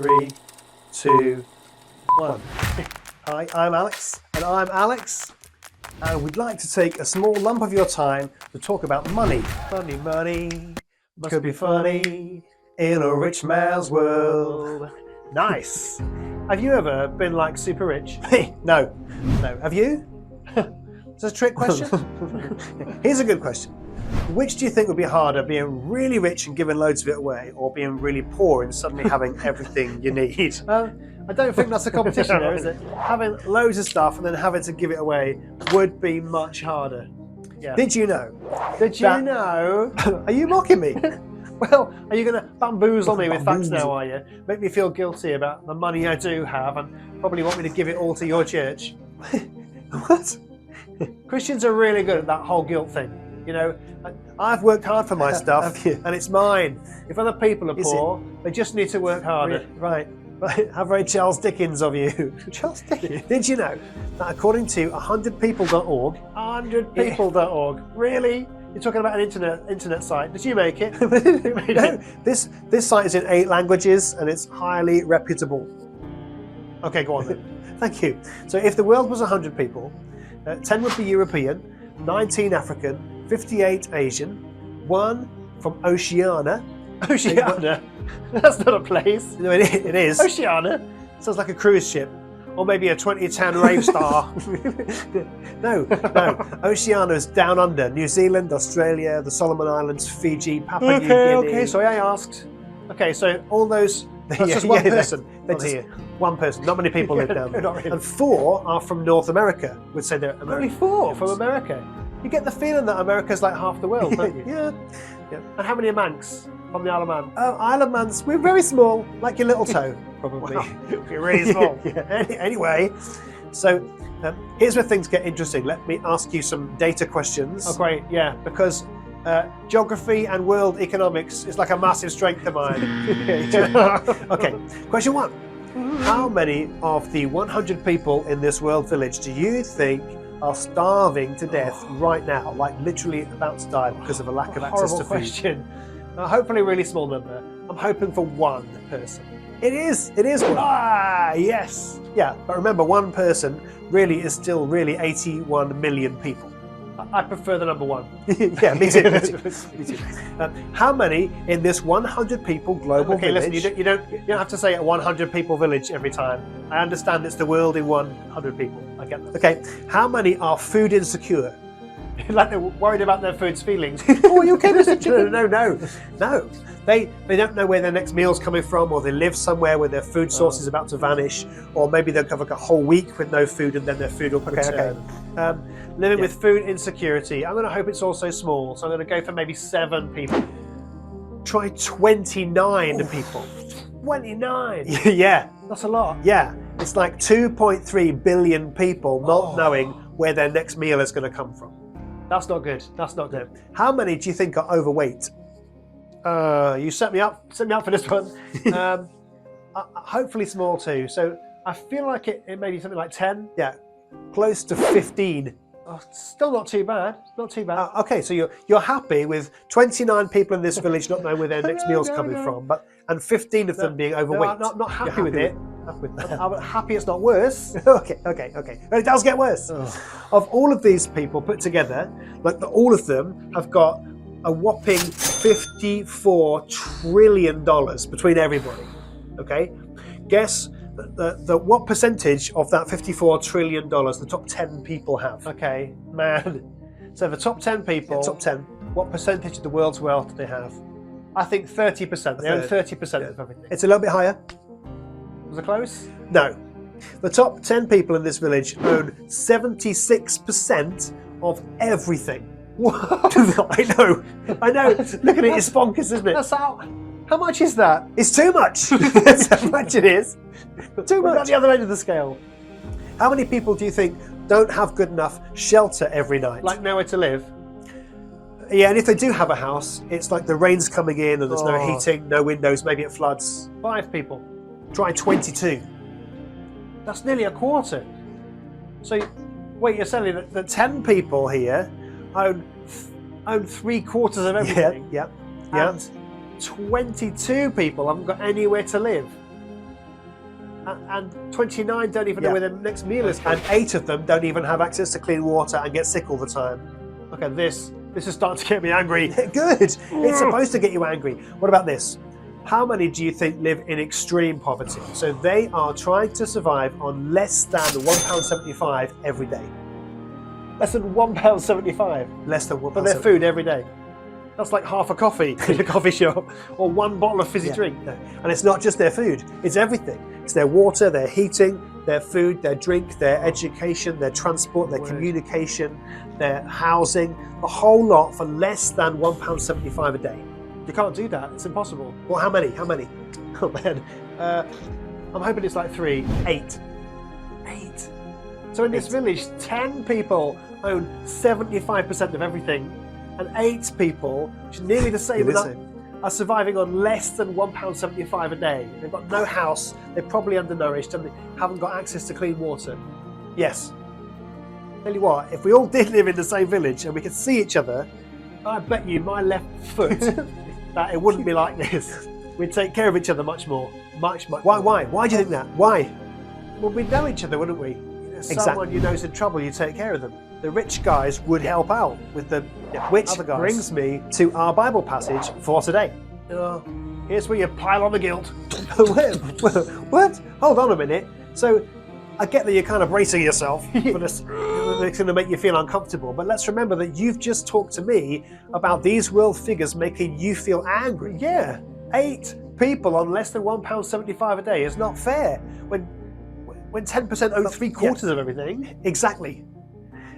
3, 2, 1. Hi, I'm Alex. And I'm Alex. And we'd like to take a small lump of your time to talk about money. Money, money, could be funny in a rich man's world. Nice. Have you ever been like super rich? No. No. Have you? Is this a trick question? Here's a good question. Which do you think would be harder, being really rich and giving loads of it away, or being really poor and suddenly having everything you need? I don't think that's a competition there, is it? Having loads of stuff and then having to give it away would be much harder. Yeah. Did you know? Did you know? Are you mocking me? Well, are you going to bamboozle me with facts now, are you? Make me feel guilty about the money I do have and probably want me to give it all to your church. What? Christians are really good at that whole guilt thing. You know, I've worked hard for my stuff and it's mine. If other people are poor, they just need to work harder. Right. How very Charles Dickens of you. Charles Dickens? Did you know that according to 100people.org, 100people.org, really? You're talking about an internet site. Did you make it? No, this site is in 8 languages and it's highly reputable. Okay, go on then. Thank you. So if the world was 100 people, 10 would be European, 19 African, 58 Asian, 1 from Oceania. Oceania? That's not a place. No, it is. Oceania? Sounds like a cruise ship. Or maybe a 2010 rave star. No. Oceania is down under. New Zealand, Australia, the Solomon Islands, Fiji, Papua New Guinea. Okay, sorry I asked. Okay, so all those... That's just one person. One person. Not many people live down there. Really. And 4 are from North America. Would say they're American. Only 4 from America? You get the feeling that America's like half the world, don't you? Yeah. And how many are Manx from the Isle of Man? Oh, Isle of Man's, we're very small, like your little toe, probably. Wow. We're really small. Anyway, so here's where things get interesting. Let me ask you some data questions. Oh, great, yeah, because geography and world economics is like a massive strength of mine. Okay, question 1. How many of the 100 people in this world village do you think are starving to death right now, like literally about to die because of a lack of access to food? Question. Hopefully a really small number. I'm hoping for 1 person. It is 1. Ah, yes. Yeah, but remember, 1 person really is still really 81 million people. I prefer the number 1. Yeah, me too. Me too. How many in this 100 people global village? Listen, you don't have to say a 100 people village every time. I understand it's the world in 100 people. I get that. Okay, how many are food insecure? Like they're worried about their food's feelings. Oh, you okay, Mr. Chicken? No. They don't know where their next meal's coming from, or they live somewhere where their food source is about to vanish, or maybe they'll have like a whole week with no food and then their food will return. Living with food insecurity. I'm going to hope it's also small, so I'm going to go for maybe 7 people. Try 29 people. 29? Yeah. That's a lot. Yeah. It's like 2.3 billion people not knowing where their next meal is going to come from. That's not good. That's not good. How many do you think are overweight? You set me up for this one. Hopefully small too. So I feel like it may be something like 10. Yeah, close to 15. Oh, still not too bad. Not too bad. Okay, so you're happy with 29 people in this village not knowing where their next meal's coming from, and 15 of them being overweight. No, I'm not happy with it. I'm happy it's not worse. Okay. But it does get worse. Of all of these people put together, all of them have got a whopping $54 trillion between everybody. Okay? Guess what percentage of that $54 trillion the top 10 people have? Okay, man. So the top 10 people, top 10. What percentage of the world's wealth do they have? I think 30%. They own 30% of everything. It's a little bit higher. Was it close? No. The top 10 people in this village own 76% of everything. What? I know. Look at it, it's bonkers, isn't it? How much is that? It's too much. That's how much it is. Too much. At the other end of the scale. How many people do you think don't have good enough shelter every night? Like nowhere to live? Yeah, and if they do have a house, it's like the rain's coming in and there's no heating, no windows, maybe it floods. 5 people. Try 22. That's nearly a quarter. So, wait, you're saying that 10 people here own 3/4 of everything? Yeah. And 22 people haven't got anywhere to live. and 29 don't even know where their next meal is. And 8 of them don't even have access to clean water and get sick all the time. Okay, this is starting to get me angry. Good. It's supposed to get you angry. What about this? How many do you think live in extreme poverty? So they are trying to survive on less than £1.75 every day. Less than £1.75. Less than £1 for their food every day. That's like half a coffee in a coffee shop, or 1 bottle of fizzy drink. No. And it's not just their food, it's everything. It's their water, their heating, their food, their drink, their education, their transport, their communication, their housing, the whole lot for less than £1.75 a day. You can't do that, it's impossible. Well, how many? Oh man, I'm hoping it's like 3, 8. 8. So in this village, 10 people own 75% of everything, and 8 people, which is nearly the same, are surviving on less than £1.75 a day. They've got no house, they're probably undernourished, and they haven't got access to clean water. Yes. Tell you what, if we all did live in the same village and we could see each other, I bet you my left foot that it wouldn't be like this. We'd take care of each other much more. Much more. Why? Why do you think that? Why? Well, we'd know each other, wouldn't we? Someone you know's in trouble, you take care of them. The rich guys would help out with the which other guys. Brings me to our Bible passage for today. Here's where you pile on the guilt. What? Hold on a minute. So, I get that you're kind of bracing yourself for this. It's going to make you feel uncomfortable, but let's remember that you've just talked to me about these world figures making you feel angry. Yeah, 8 people on less than £1.75 a day is not fair. When 10% own 3/4 of everything. Exactly.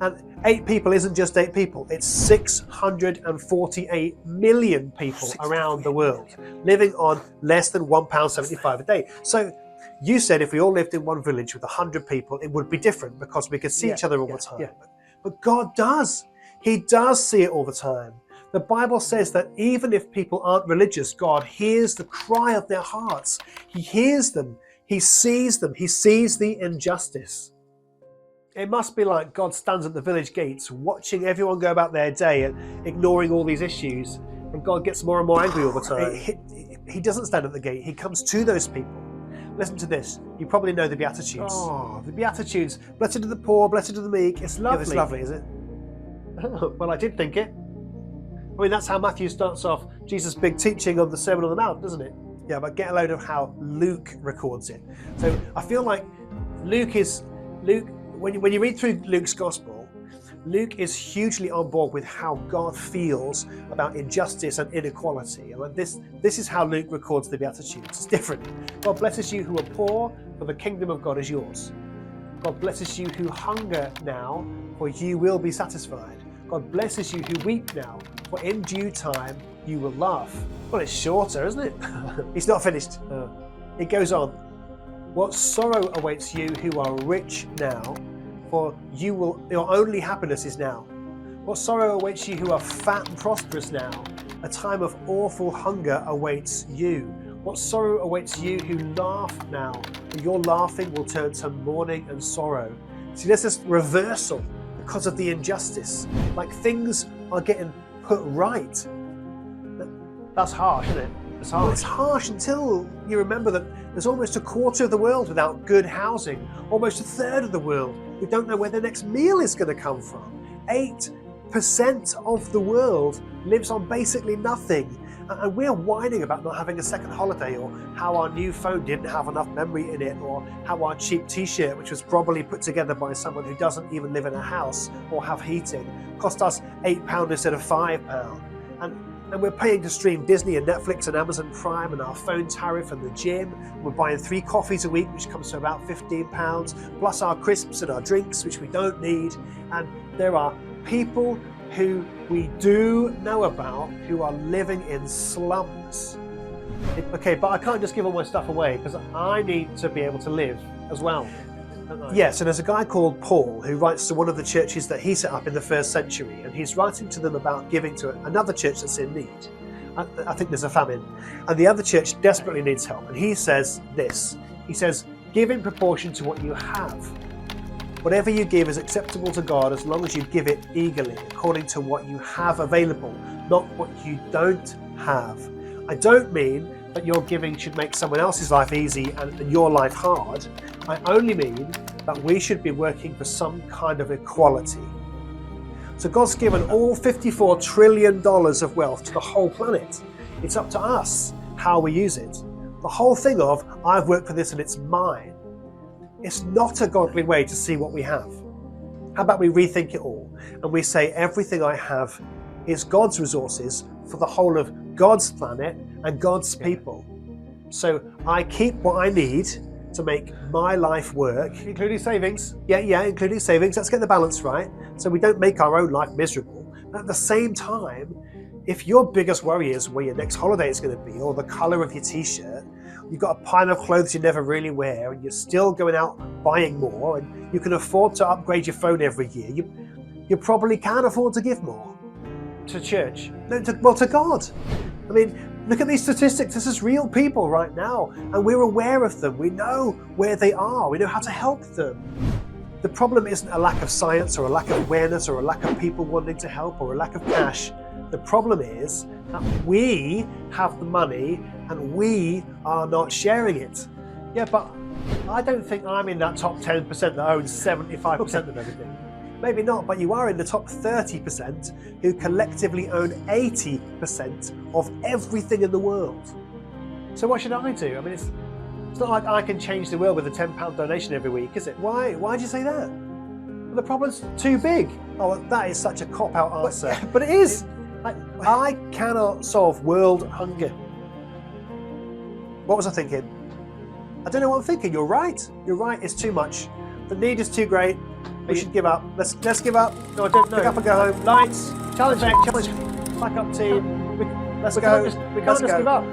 And 8 people isn't just 8 people, it's 648 million people around the world living on less than £1.75 a day. So you said if we all lived in one village with 100 people, it would be different because we could see each other all the time. But God does. He does see it all the time. The Bible says that even if people aren't religious, God hears the cry of their hearts. He hears them. He sees them. He sees the injustice. It must be like God stands at the village gates watching everyone go about their day and ignoring all these issues, and God gets more and more angry all the time. He doesn't stand at the gate. He comes to those people. Listen to this. You probably know the Beatitudes. Oh, the Beatitudes. Blessed are the poor, blessed are the meek. It's lovely. It's lovely, is it? Well, I did think it. I mean, that's how Matthew starts off Jesus' big teaching of the Sermon on the Mount, doesn't it? Yeah, but get a load of how Luke records it. So I feel like Luke, when you read through Luke's gospel, Luke is hugely on board with how God feels about injustice and inequality. And this is how Luke records the Beatitudes. It's different. God blesses you who are poor, for the kingdom of God is yours. God blesses you who hunger now, for you will be satisfied. God blesses you who weep now, for in due time you will laugh. Well, it's shorter, isn't it? It's not finished. It goes on. What sorrow awaits you who are rich now, for your only happiness is now. What sorrow awaits you who are fat and prosperous now, a time of awful hunger awaits you. What sorrow awaits you who laugh now, for your laughing will turn to mourning and sorrow. See, there's this reversal because of the injustice. Like things are getting put right. That's harsh, isn't it? It's harsh. Well, it's harsh until you remember that there's almost a quarter of the world without good housing, almost a third of the world who don't know where their next meal is going to come from. 8% of the world lives on basically nothing. And we're whining about not having a second holiday, or how our new phone didn't have enough memory in it, or how our cheap t-shirt, which was probably put together by someone who doesn't even live in a house or have heating, cost us £8 instead of £5. And we're paying to stream Disney and Netflix and Amazon Prime and our phone tariff and the gym. We're buying 3 coffees a week, which comes to about £15, plus our crisps and our drinks, which we don't need. And there are people who we do know about who are living in slums. Okay, but I can't just give all my stuff away because I need to be able to live as well. Yes, and there's a guy called Paul who writes to one of the churches that he set up in the 1st century, and he's writing to them about giving to another church that's in need. I think there's a famine, and the other church desperately needs help. And he says this, he says, give in proportion to what you have. Whatever you give is acceptable to God as long as you give it eagerly, according to what you have available, not what you don't have. I don't mean that your giving should make someone else's life easy and your life hard. I only mean that we should be working for some kind of equality. So God's given all $54 trillion of wealth to the whole planet. It's up to us how we use it. The whole thing of, I've worked for this and it's mine, it's not a godly way to see what we have. How about we rethink it all and we say everything I have is God's resources for the whole of God's planet and God's people. So I keep what I need to make my life work, including savings. Yeah, including savings. Let's get the balance right so we don't make our own life miserable. But at the same time, if your biggest worry is where your next holiday is going to be or the color of your t-shirt, you've got a pile of clothes you never really wear and you're still going out buying more and you can afford to upgrade your phone every year, you probably can afford to give more. To church? No, to God. I mean, look at these statistics. This is real people right now, and we're aware of them. We know where they are. We know how to help them. The problem isn't a lack of science or a lack of awareness or a lack of people wanting to help or a lack of cash. The problem is that we have the money and we are not sharing it. Yeah, but I don't think I'm in that top 10% that owns 75% of everything. Maybe not, but you are in the top 30% who collectively own 80% of everything in the world. So what should I do? I mean, it's not like I can change the world with a £10 donation every week, is it? Why'd you say that? Well, the problem's too big. Oh, that is such a cop-out answer. But it is. I cannot solve world hunger. What was I thinking? I don't know what I'm thinking. You're right. You're right. It's too much. The need is too great. We should give up. Let's give up. No, I don't know. Pick up and go home. Lights. Challenge. Back up team. We can't just give up.